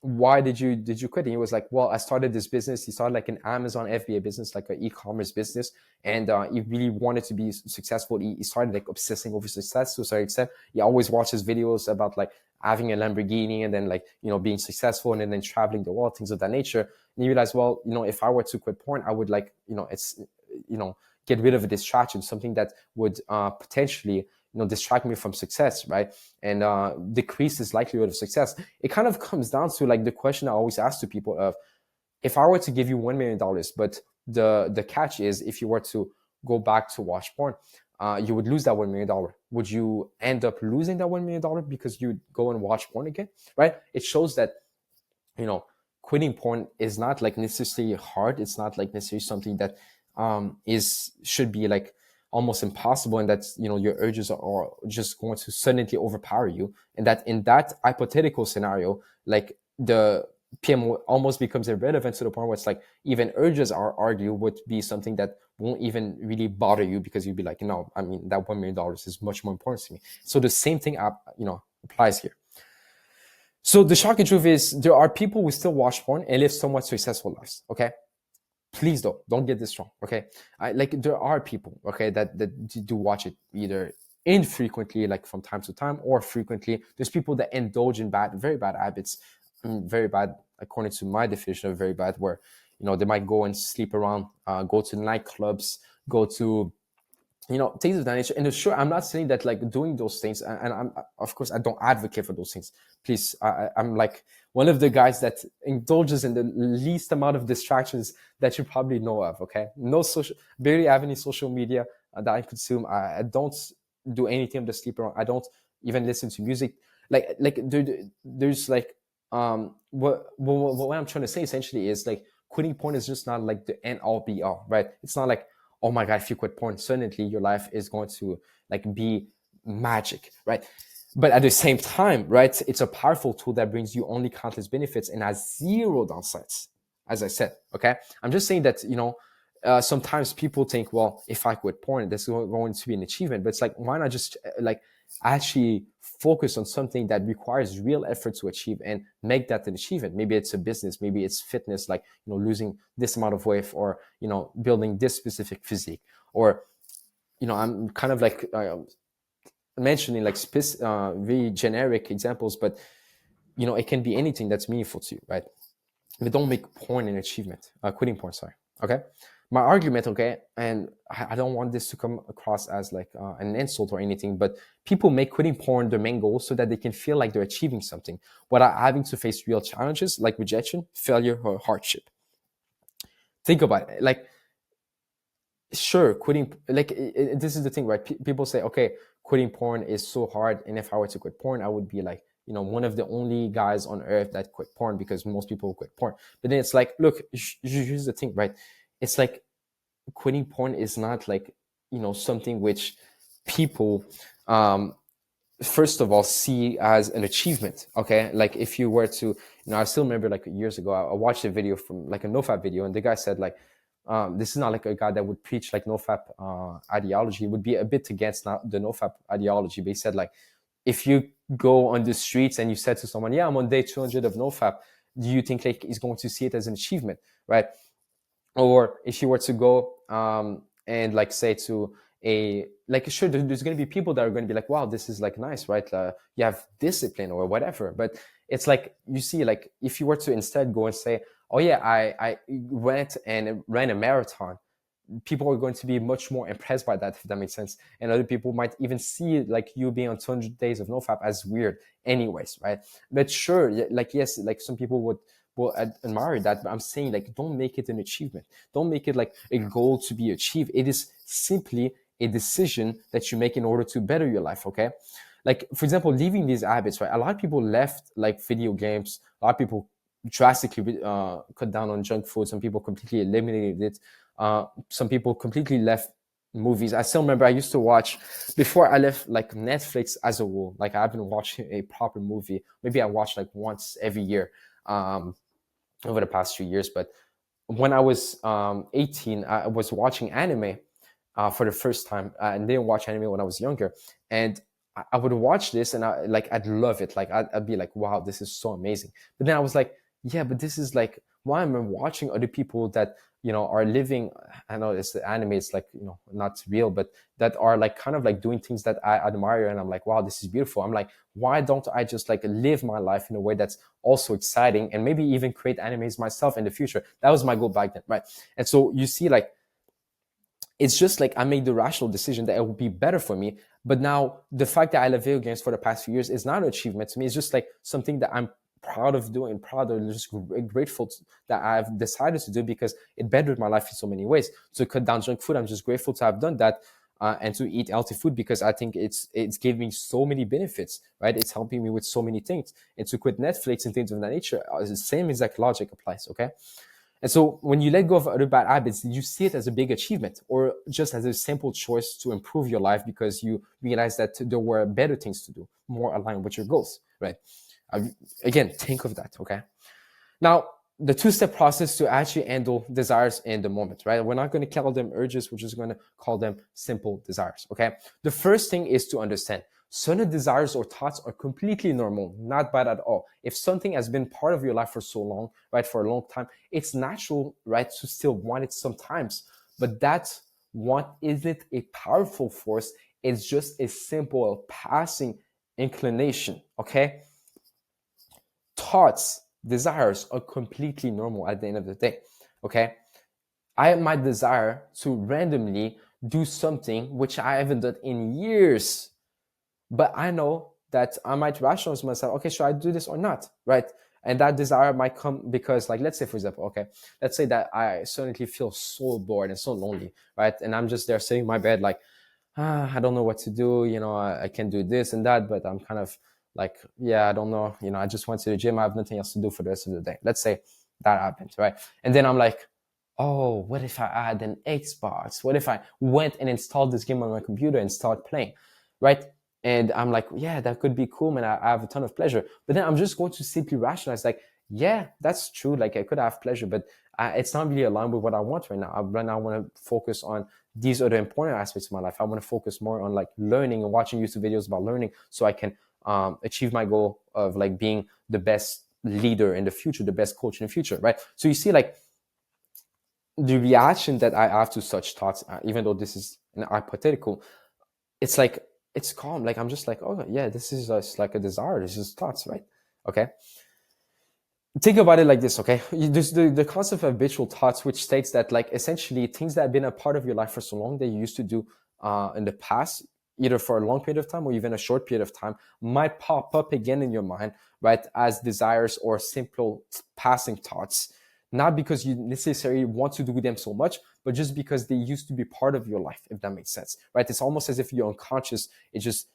why did you quit? And he was like, well, I started this business. He started like an Amazon FBA business, like an e-commerce business, and he really wanted to be successful. He started like obsessing over success. So sorry, he always watches videos about like having a Lamborghini and then like being successful and then traveling the world, things of that nature. And he realized, well, if I were to quit porn, I would like it's get rid of a distraction, something that would potentially distract me from success, right? And decrease this likelihood of success. It kind of comes down to like the question I always ask to people of, if I were to give you $1 million, but the catch is, if you were to go back to watch porn, you would lose that $1 million. Would you end up losing that $1 million because you go and watch porn again, right? It shows that, quitting porn is not like necessarily hard. It's not like necessarily something that should be like almost impossible, and that your urges are just going to suddenly overpower you, and that in that hypothetical scenario, like the PM almost becomes irrelevant, to the point where it's like even urges argue would be something that won't even really bother you, because you'd be like, no, I mean, that $1 million is much more important to me. So the same thing applies here. So the shocking truth is, there are people who still watch porn and live somewhat successful lives. Okay, please don't get this wrong. Okay, there are people, okay, that do watch it either infrequently, like from time to time, or frequently. There's people that indulge in very bad habits, very bad according to my definition of very bad, where they might go and sleep around, go to nightclubs, go to things of that nature. And sure, I'm not saying that like doing those things, and I'm, of course, I don't advocate for those things. Please, I'm like one of the guys that indulges in the least amount of distractions that you probably know of. Okay, barely have any social media that I consume. I don't do anything to sleep around. I don't even listen to music. There's like what I'm trying to say essentially is like, quitting porn is just not like the end all be all, right? It's not like, oh my God, if you quit porn, suddenly your life is going to like be magic, right? But at the same time, right, it's a powerful tool that brings you only countless benefits and has zero downsides, as I said, okay? I'm just saying that, sometimes people think, well, if I quit porn, this is going to be an achievement. But it's like, why not just like actually focus on something that requires real effort to achieve and make that an achievement? Maybe it's a business, maybe it's fitness, like, losing this amount of weight, or, building this specific physique, or, I'm kind of like mentioning like very generic examples, but it can be anything that's meaningful to you, right? But don't make porn an achievement. Quitting porn, sorry. Okay. My argument, okay, and I don't want this to come across as like an insult or anything, but people make quitting porn their main goal so that they can feel like they're achieving something without having to face real challenges like rejection, failure, or hardship. Think about it. Like, sure, quitting, like, this is the thing, right? People say, okay, quitting porn is so hard, and if I were to quit porn, I would be like, one of the only guys on earth that quit porn, because most people quit porn. But then it's like, look, here's the thing, right? It's like quitting porn is not like, something which people, first of all, see as an achievement. Okay. Like, if you were to, I still remember like years ago, I watched a video from like a NoFap video, and the guy said like, this is not like a guy that would preach like NoFap ideology. It would be a bit against the NoFap ideology. But he said like, if you go on the streets and you said to someone, yeah, I'm on day 200 of NoFap, do you think like he's going to see it as an achievement, right? Or if you were to go and like say to like, sure, there's going to be people that are going to be like, wow, this is like nice, right? You have discipline or whatever. But it's like, you see, like, if you were to instead go and say, oh yeah, I went and ran a marathon, people are going to be much more impressed by that, if that makes sense. And other people might even see like you being on 200 days of NoFap as weird anyways, right? But sure, like, yes, like some people will admire that, but I'm saying like, don't make it an achievement. Don't make it like a goal to be achieved. It is simply a decision that you make in order to better your life, okay? Like, for example, leaving these habits, right? A lot of people left like video games. A lot of people drastically cut down on junk food. Some people completely eliminated it. Some people completely left movies. I still remember I used to watch, before I left like Netflix as a whole, like I've been watching a proper movie. Maybe I watch like once every year over the past few years. But when I was 18, I was watching anime for the first time. I didn't watch anime when I was younger. And I would watch this and I'd love it. Like I'd be like, wow, this is so amazing. But then I was like, yeah, but this is like, why am I watching other people that, are living, I know it's the anime, it's like, not real, but that are like kind of like doing things that I admire. And I'm like, wow, this is beautiful. I'm like, why don't I just like live my life in a way that's also exciting, and maybe even create animes myself in the future? That was my goal back then, right? And so you see, like, it's just like I made the rational decision that it would be better for me. But now the fact that I love video games for the past few years is not an achievement to me. It's just like something that I'm proud of doing, proud of, just grateful that I've decided to do, because it bettered my life in so many ways. To cut down junk food, I'm just grateful to have done that. And to eat healthy food, because I think it's giving me so many benefits, right? It's helping me with so many things. And to quit Netflix and things of that nature, the same exact logic applies, okay? And so when you let go of other bad habits, you see it as a big achievement, or just as a simple choice to improve your life, because you realize that there were better things to do, more aligned with your goals, right? Again, think of that, okay? Now, the two-step process to actually handle desires in the moment, right? We're not going to call them urges. We're just going to call them simple desires, okay? The first thing is to understand certain desires or thoughts are completely normal, not bad at all. If something has been part of your life for so long, right, for a long time, it's natural, right, to still want it sometimes. But that want isn't a powerful force. It's just a simple passing inclination, okay? Thoughts, desires are completely normal at the end of the day, okay? I might desire to randomly do something which I haven't done in years, but I know that I might rationalize myself, okay, should I do this or not, right? And that desire might come because, like, let's say, for example, okay, let's say that I suddenly feel so bored and so lonely, right? And I'm just there sitting in my bed like, I don't know what to do, I can do this and that, but I'm kind of like, yeah, I don't know, I just went to the gym, I have nothing else to do for the rest of the day. Let's say that happened, right? And then I'm like, oh, what if I add an Xbox? What if I went and installed this game on my computer and start playing, right? And I'm like, yeah, that could be cool, man. I have a ton of pleasure. But then I'm just going to simply rationalize, like, yeah, that's true. Like, I could have pleasure, but it's not really aligned with what I want right now. Right now I want to focus on these other important aspects of my life. I want to focus more on like learning and watching YouTube videos about learning, so I can achieve my goal of like being the best leader in the future, the best coach in the future, right? So you see, like, the reaction that I have to such thoughts, even though this is an hypothetical, it's like, it's calm. Like, I'm just like, oh yeah, this is just like a desire. This is thoughts, right? Okay. Think about it like this, okay? There's the concept of habitual thoughts, which states that, like, essentially things that have been a part of your life for so long that you used to do in the past, either for a long period of time or even a short period of time, might pop up again in your mind, right, as desires or simple passing thoughts. Not because you necessarily want to do them so much, but just because they used to be part of your life, if that makes sense, right? It's almost as if you're unconscious. It's just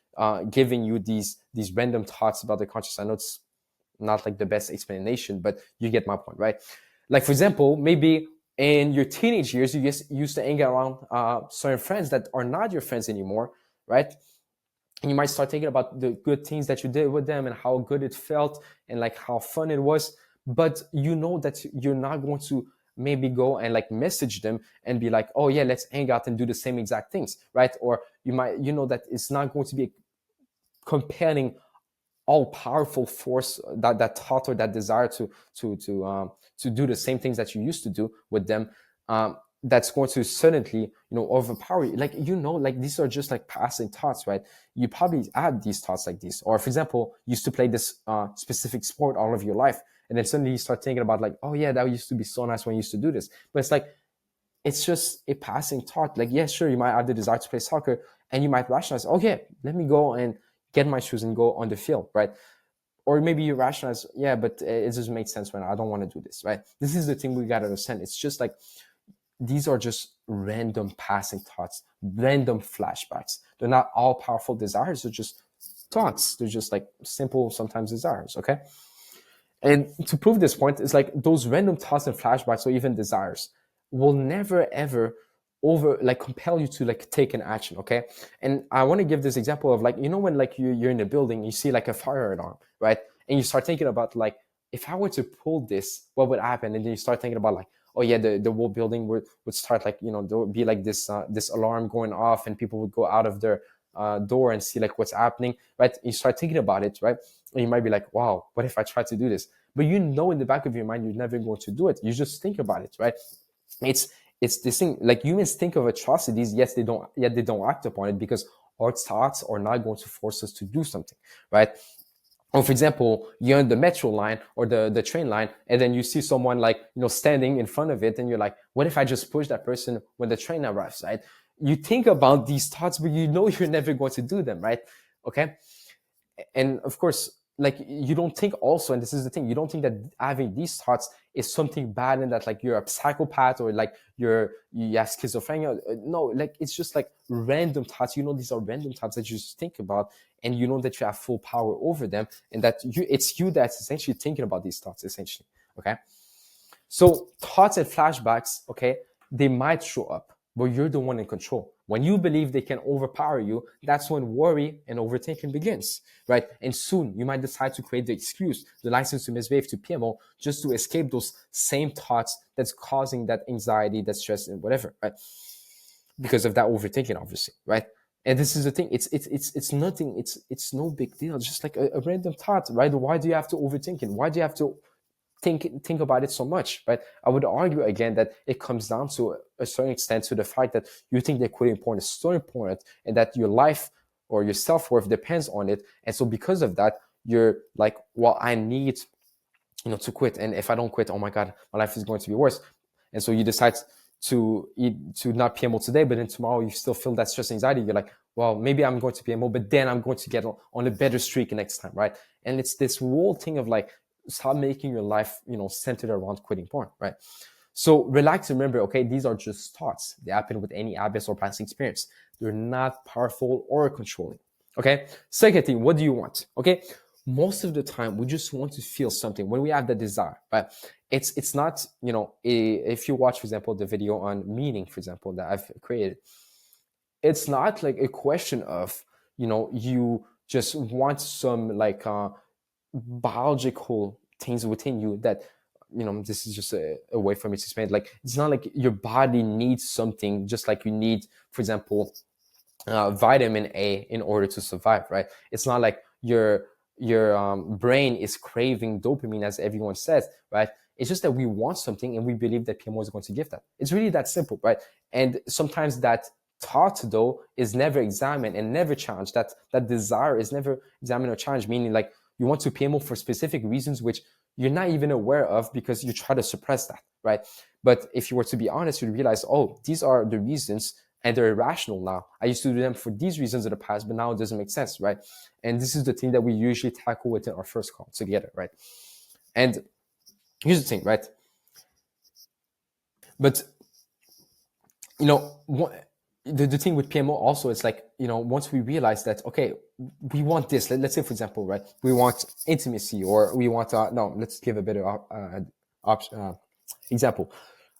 giving you these random thoughts about the conscious. I know it's not like the best explanation, but you get my point, right? Like, for example, maybe in your teenage years, you just used to hang around certain friends that are not your friends anymore, right? And you might start thinking about the good things that you did with them and how good it felt and like how fun it was. But you know that you're not going to maybe go and like message them and be like, oh yeah, let's hang out and do the same exact things, right? Or you know that it's not going to be a compelling, all powerful force, that thought or that desire to do the same things that you used to do with them, that's going to suddenly overpower you. Like, like, these are just like passing thoughts, right? You probably had these thoughts like this. Or for example, you used to play this specific sport all of your life, and then suddenly you start thinking about like, oh yeah, that used to be so nice when you used to do this. But it's like, it's just a passing thought. Like, yeah, sure, you might have the desire to play soccer, and you might rationalize, oh yeah, let me go and get my shoes and go on the field, right? Or maybe you rationalize, yeah, but it doesn't make sense when I don't want to do this, right? This is the thing we got to understand. It's just like, these are just random passing thoughts, random flashbacks. They're not all powerful desires. They're just thoughts. They're just like simple, sometimes desires, okay? And to prove this point, it's like those random thoughts and flashbacks or even desires will never ever compel you to like take an action, okay? And I want to give this example of like, when like you're in a building, you see like a fire alarm, right? And you start thinking about like, if I were to pull this, what would happen? And then you start thinking about like, oh yeah, the whole building would start like, there would be like this alarm going off, and people would go out of their door and see like what's happening, right? You start thinking about it, right? And you might be like, wow, what if I try to do this? But in the back of your mind, you're never going to do it. You just think about it, right? It's this thing, like, humans think of atrocities, yet they don't act upon it, because our thoughts are not going to force us to do something, right? Or for example, you're on the metro line or the train line, and then you see someone like, standing in front of it, and you're like, what if I just push that person when the train arrives, right? You think about these thoughts, but you're never going to do them, right? Okay. And of course, like, you don't think also, and this is the thing, you don't think that having these thoughts is something bad, and that like you're a psychopath, or like you have schizophrenia. No, like, it's just like random thoughts. These are random thoughts that you just think about, and that you have full power over them, and that it's you that's essentially thinking about these thoughts, essentially. Okay. So thoughts and flashbacks, okay, they might show up, but you're the one in control. When you believe they can overpower you, that's when worry and overthinking begins, right? And soon you might decide to create the excuse, the license to misbehave, to PMO, just to escape those same thoughts that's causing that anxiety, that stress, and whatever, right? Because of that overthinking, obviously, right? And this is the thing. It's nothing. It's no big deal. It's just like a random thought, right? Why do you have to overthink it? Why do you have to think about it so much, right? I would argue again that it comes down to a certain extent to the fact that you think that quitting porn is so important, and that your life or your self-worth depends on it. And so because of that, you're like, well, I need, to quit. And if I don't quit, oh my God, my life is going to be worse. And so you decide to not PMO today, but then tomorrow you still feel that stress, anxiety. You're like, well, maybe I'm going to PMO, but then I'm going to get on a better streak next time, right? And it's this whole thing of like, stop making your life, centered around quitting porn, right? So relax, remember, okay, these are just thoughts. They happen with any habits or past experience. They're not powerful or controlling, okay? Second thing, what do you want? Okay, most of the time, we just want to feel something when we have the desire, right? It's not, if you watch, for example, the video on meaning, for example, that I've created, it's not like a question of, you just want some like, biological things within you that this is just a way for me to explain it. Like, it's not like your body needs something just like you need, for example, vitamin A in order to survive, right? It's not like your brain is craving dopamine, as everyone says, right? It's just that we want something and we believe that PMO is going to give that. It's really that simple, right? And sometimes that thought, though, is never examined and never challenged. That desire is never examined or challenged, meaning like you want to PMO for specific reasons which you're not even aware of because you try to suppress that, right? But if you were to be honest, you'd realize, oh, these are the reasons and they're irrational now. I used to do them for these reasons in the past, but now it doesn't make sense, right? And this is the thing that we usually tackle within our first call together, right? And here's the thing, right? But, the thing with PMO also is like, once we realize that, okay, we want this, let's say, for example, right, we want intimacy, or we want, no, let's give a better example.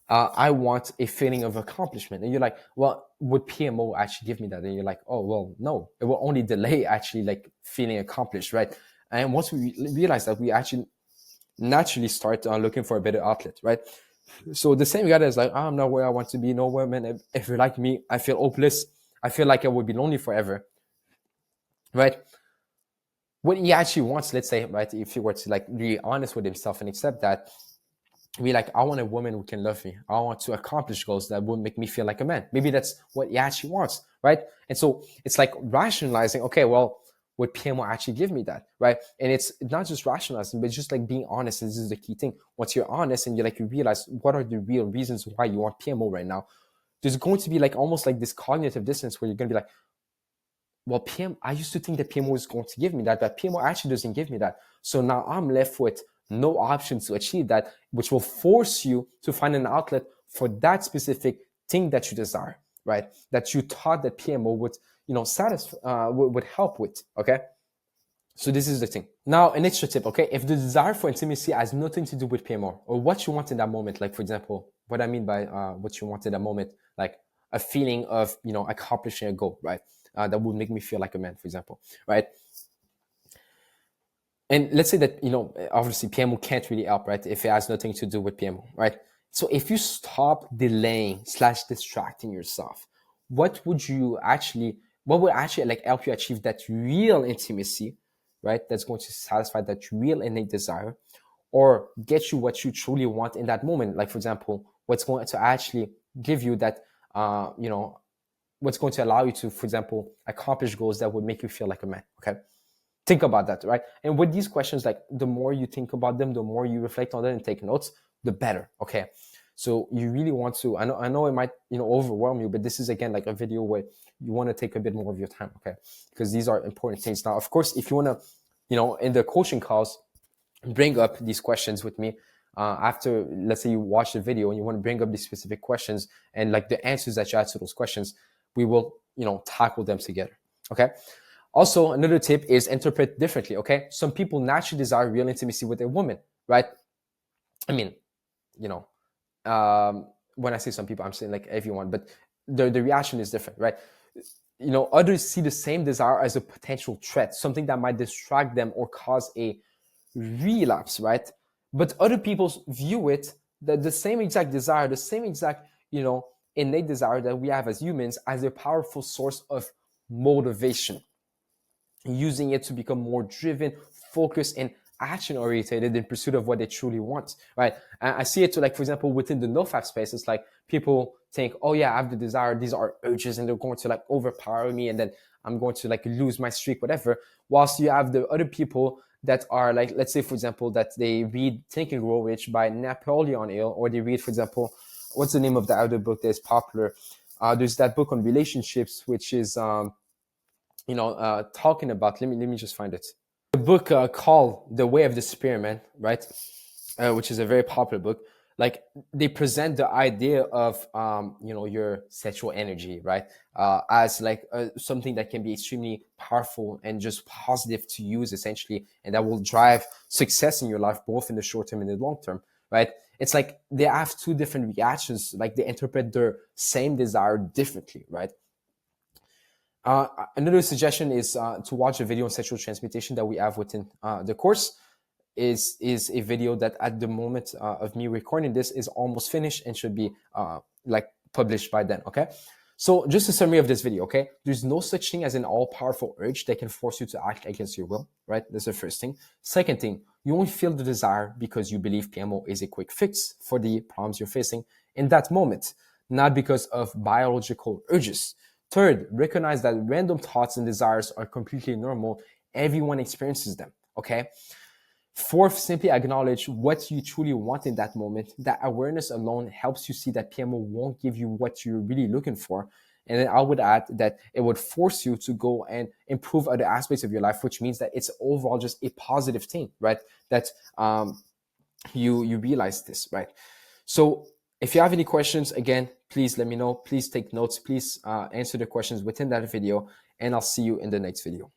I want a feeling of accomplishment. And you're like, well, would PMO actually give me that? And you're like, oh, well, no, it will only delay actually like feeling accomplished, right? And once we realize that, we actually naturally start looking for a better outlet, right? So the same guy is like, I'm not where I want to be. No woman, if you're like me, I feel hopeless. I feel like I would be lonely forever, right? What he actually wants, let's say, right, if he were to like be honest with himself and accept that, be like, I want a woman who can love me. I want to accomplish goals that will make me feel like a man. Maybe that's what he actually wants, right? And so it's like rationalizing, okay, well, would PMO actually give me that, right? And it's not just rationalizing, but just like being honest. And this is the key thing. Once you're honest and you realize what are the real reasons why you want PMO right now, there's going to be like almost like this cognitive dissonance where you're going to be like, well, I used to think that PMO is going to give me that, but PMO actually doesn't give me that. So now I'm left with no option to achieve that, which will force you to find an outlet for that specific thing that you desire, right? That you thought that PMO would, satisfy, would help with, okay? So this is the thing. Now, an extra tip, okay? If the desire for intimacy has nothing to do with PMO or what you want in that moment, like, for example, what I mean by what you want in that moment, like a feeling of, accomplishing a goal, right? That would make me feel like a man, for example, right? And let's say that, obviously PMO can't really help, right? If it has nothing to do with PMO, right? So if you stop delaying / distracting yourself, what would actually like help you achieve that real intimacy, right? That's going to satisfy that real innate desire or get you what you truly want in that moment. Like, for example, what's going to actually give you that, what's going to allow you to, for example, accomplish goals that would make you feel like a man, okay? Think about that, right? And with these questions, like the more you think about them, the more you reflect on them and take notes, the better, okay? So you really want to, I know it might, overwhelm you, but this is again, like a video where you want to take a bit more of your time, okay? Because these are important things. Now, of course, if you want to, in the coaching calls, bring up these questions with me, after, let's say you watch the video and you want to bring up these specific questions and like the answers that you add to those questions, we will, tackle them together, okay? Also, another tip is interpret differently, okay? Some people naturally desire real intimacy with a woman, right? I mean, when I say some people, I'm saying like everyone, but the reaction is different, right? Others see the same desire as a potential threat, something that might distract them or cause a relapse, right? But other people view it, the same exact desire, the same exact, innate desire that we have as humans, as a powerful source of motivation, using it to become more driven, focused, and action oriented in pursuit of what they truly want, right? And I see it to, like, for example, within the nofap space, it's like people think, oh yeah, I have the desire, these are urges, and they're going to like overpower me, and then I'm going to like lose my streak, whatever. Whilst you have the other people that are like, let's say, for example, that they read Think and Grow Rich by Napoleon Hill, or they read, for example, what's the name of the other book that is popular? There's that book on relationships, which is talking about, let me just find it. The book called The Way of the Spearman, right? Which is a very popular book. Like, they present the idea of, your sexual energy, right? As like something that can be extremely powerful and just positive to use, essentially, and that will drive success in your life, both in the short term and the long term, right? It's like they have two different reactions, like they interpret their same desire differently, right? Another suggestion is to watch a video on sexual transmutation that we have within the course. is a video that at the moment of me recording this is almost finished and should be like published by then. Okay, so just a summary of this video. Okay, there's no such thing as an all-powerful urge that can force you to act against your will, right? That's the first thing. Second thing, you only feel the desire because you believe PMO is a quick fix for the problems you're facing in that moment, not because of biological urges. Third, recognize that random thoughts and desires are completely normal. Everyone experiences them. Okay. Fourth, simply acknowledge what you truly want in that moment. That awareness alone helps you see that PMO won't give you what you're really looking for. And then I would add that it would force you to go and improve other aspects of your life, which means that it's overall just a positive thing, right? That you realize this, right? So if you have any questions, again, please let me know. Please take notes. Please answer the questions within that video, and I'll see you in the next video.